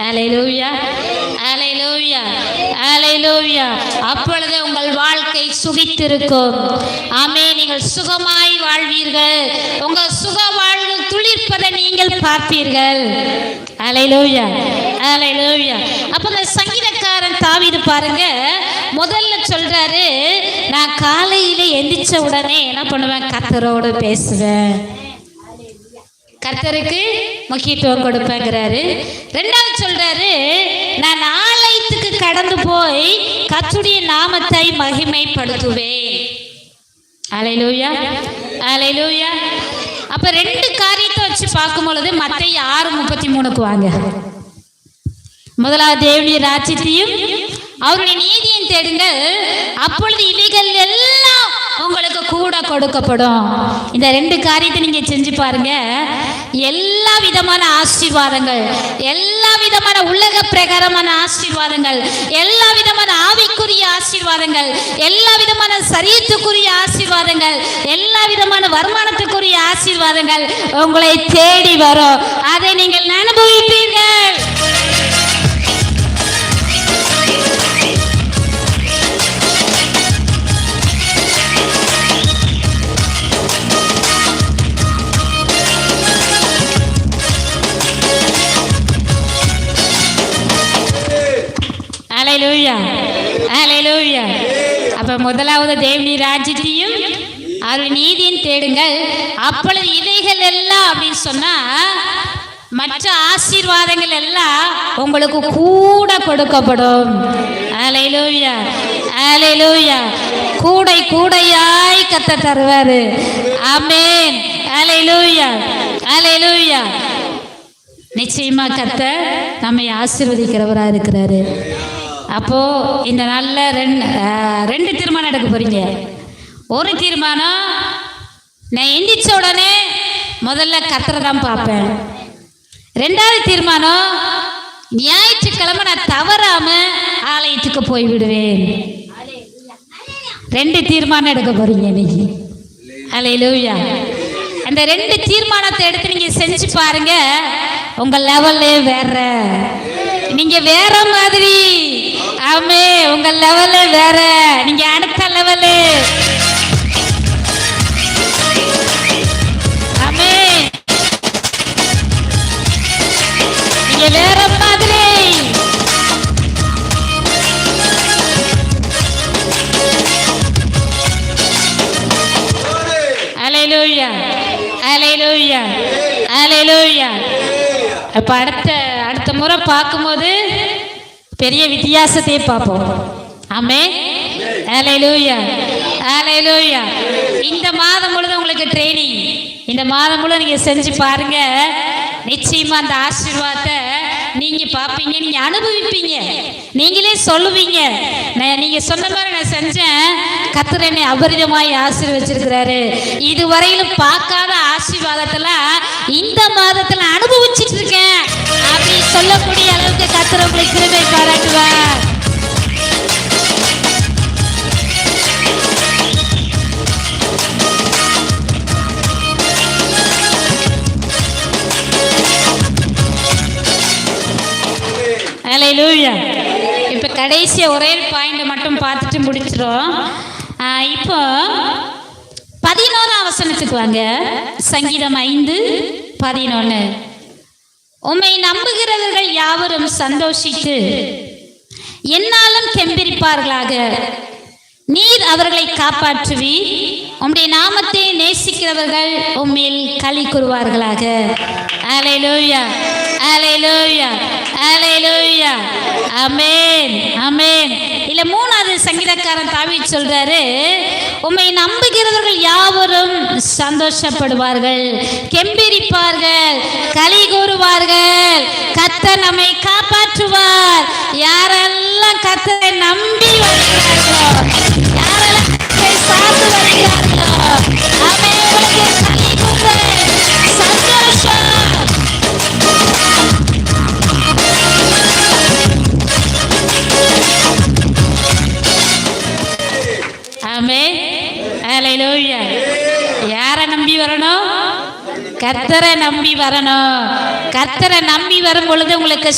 அல்லேலூயா, அல்லேலூயா, அல்லேலூயா. அப்பொழுது உங்கள் வாழ்க்கை சுகித்திருக்கும். ஆமென். நீங்கள் சுகமாய் வாழ்வீர்கள். உங்கள் சுக வாழ்வு துளிர்ப்பதை நீங்கள் பார்ப்பீர்கள். அல்லேலூயா, அல்லேலூயா. அப்ப இந்த சங்கீதக்காரன் தாவீது பாருங்க, முதல்ல சொல்றாரு, நான் காலையில எந்திரிச்ச உடனே என்ன பண்ணுவேன்? கர்த்தரோடு பேசுவேன், கர்த்தருக்கு முக்கியத்துவம் கொடுப்பேங்கிறாரு. ரெண்டாவது சொல்றாரு, நான் ஆலயத்துக்கு கடந்து போய் கர்த்தருடைய நாமத்தை மகிமைப்படுத்துவேன். அல்லேலூயா, அல்லேலூயா. அப்ப ரெண்டு காரியத்தை வச்சு பார்க்கும் பொழுது மத்தேயு 6:33 வாங்க. முதலாவது தேவனுடைய ராஜ்யத்தையும் அவருடைய நீதியையும் தேடுங்கள், அப்பொழுது இவைகள் எல்லாம் உங்களுக்கு கூட கொடுக்கப்படும். இந்த ரெண்டு காரியத்தை நீங்க செஞ்சு பாருங்க, எல்லா விதமான ஆசீர்வாதங்கள், எல்லா விதமான உலக பிரகாரமான ஆசீர்வாதங்கள், எல்லா விதமான ஆவிக்குரிய ஆசீர்வாதங்கள், எல்லா விதமான சரீரத்துக்குரிய ஆசீர்வாதங்கள், எல்லா விதமான வருமானத்துக்குரிய ஆசீர்வாதங்கள் உங்களை தேடி வரும். அதை நீங்கள் அனுபவிப்பீர்கள். அல்லேலூயா, அல்லேலூயா. அப்ப முதலாவது தேவனுடைய ராஜ்யத்தையும் அவருடைய நீதியையும் தேடுங்கள், அப்பொழுது இவைகள் எல்லாம் அப்படின்னு சொன்னா மற்ற ஆசீர்வாதங்கள் எல்லாம் உங்களுக்கு கூட கொடுக்கப்படும். அல்லேலூயா, அல்லேலூயா. கூடை கூடையாய் கர்த்தர் தருவாரு. ஆமென். அல்லேலூயா, அல்லேலூயா. நிச்சயமா கர்த்தர் நம்மை ஆசீர்வதிக்கிறவரா இருக்கிறாரு. அப்போ இந்த நாள்ல ரெண்டு தீர்மானம் எடுக்க போறீங்க. ஒரு தீர்மானம், நான் எந்திரிச்ச உடனே முதல்ல கர்த்தரை தான் பார்ப்பேன். ரெண்டாவது தீர்மானம், ஞாயிற்றுக்கிழமை நான் தவறாம ஆலயத்துக்கு போய் விடுவேன். ரெண்டு தீர்மானம் எடுக்க போறீங்க இன்னைக்கு. அல்லேலூயா. அந்த ரெண்டு தீர்மானத்தை எடுத்து நீங்க செஞ்சு பாருங்க, உங்க லெவல்லே வேற, நீங்க வேற மாதிரி. ஆமே, உங்க லெவல்லே வேற, நீங்க அடுத்த லெவலு. ஆமே, நீங்க வேற மாதிரி. அல்லேலூயா, அல்லேலூயா, அல்லேலூயா. அப்ப அடுத்த முறை பார்க்கும்போது பெரிய வித்தியாசத்தை பார்ப்போம். ஆமென். அல்லேலூயா, அல்லேலூயா. இந்த மாதம் முழுதும் உங்களுக்கு ட்ரைனிங், இந்த மாதம் முழுவதும் நீங்க செஞ்சு பாருங்க, நிச்சயமா அந்த ஆசீர்வாதத்தை நீங்க பார்ப்பீங்க, நீங்க அனுபவிப்பீங்க, நீங்களே சொல்லுவீங்க, நீங்க சொன்ன மாதிரி நான் செஞ்சேன், கர்த்தர் என்னை அபரிதமாய் ஆசீர்வச்சிருக்கிறாரு. இதுவரையிலும் பார்க்காத ஆசீர்வாதத்துல இந்த மாதத்துல அனுபவிச்சுட்டு இருக்கேன் அப்படி சொல்லக்கூடிய அளவுக்கு கர்த்தர் உங்களை கிருபை பாராட்டுவார். அல்லேலூயா. இப்போ கடைசியா ஒரே பாயிண்ட் மட்டும் பார்த்துட்டு முடிச்சிடும். இப்போ 11ஆம் வசனத்துக்கு வாங்க. சங்கீதம் 5:11. உம்மை நம்புகிறவர்கள் யாவரும் சந்தோஷித்து என்னாலும் கெம்பீரிப்பார்களாக. நீர் அவர்களை காப்பாற்றுவீர். உம்முடைய நாமத்தை நேசிக்கிறவர்கள் உம்மில் களி கூறுவார்களாக. அல்லேலூயா, அல்லேலூயா, அல்லேலூயா. ஆமென், ஆமென். இல்ல மூணாவது சங்கீதக்காரன் தாவீது சொல்றாரு, உம்மை நம்புகிறவர்கள் யாவரும் சந்தோஷப்படுவார்கள், கெம்பீரிப்பார்கள், களி கூறுவார்கள். கர்த்தர் நம்மை காப்பாற்றுவார். யாரெல்லாம் கர்த்தரை நம்பி வருகிறார்களோ, யாரெல்லாம் கர்த்தரை சார்ந்து வருகிறார்களோ, அவர்களுக்கு களி கூறு, சந்தோஷம். ஆமென். அல்லேலூயா. யாரை நம்பி வரணும்? கர்த்தரை நம்பி வரணும். கர்த்தரை நம்பி வரும் பொழுது உங்களுக்கு